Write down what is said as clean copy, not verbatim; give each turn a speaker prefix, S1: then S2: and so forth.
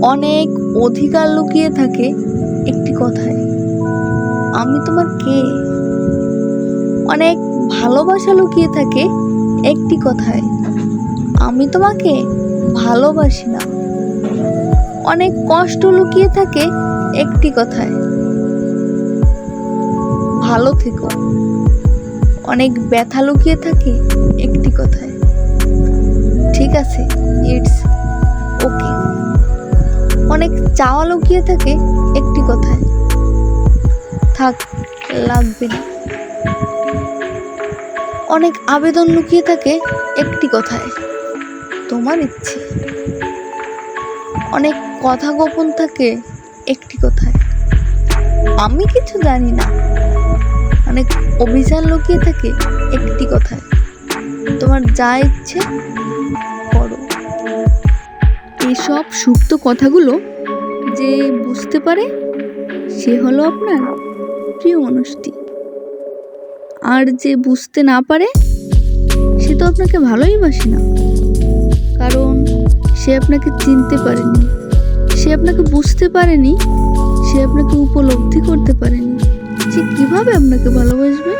S1: অনেক অধিকার লুকিয়ে থাকে একটি কথায়, আমি তোমার কে। অনেক ভালোবাসা লুকিয়ে থাকে একটি কথায়, আমি তোমাকে ভালোবাসি না। অনেক কষ্ট লুকিয়ে থাকে একটি কথায়, ভালো থেকো। অনেক ব্যথা লুকিয়ে থাকে একটি কথায়, ঠিক আছে, ইটস ওকে। অনেক চাওয়া লুকিয়ে থাকে একটি কথায়, থাক, লাগবে না। অনেক আবেদন লুকিয়ে থাকে একটি কথায়, তোমার ইচ্ছে। অনেক কথা গোপন থাকে একটি কথায়, আমি কিছু জানি না। অনেক অভিযান লুকিয়ে থাকে একটি কথায়, তোমার যা ইচ্ছে করো। এসব সুপ্ত কথাগুলো যে বুঝতে পারে সে হলো আপনার প্রিয় মানুষটি, আর যে বুঝতে না পারে সে তো আপনাকে ভালোই বাসে না। কারণ সে আপনাকে চিনতে পারেনি, সে আপনাকে বুঝতে পারেনি, সে আপনাকে উপলব্ধি করতে পারেনি। সে কিভাবে আপনাকে ভালোবাসবে?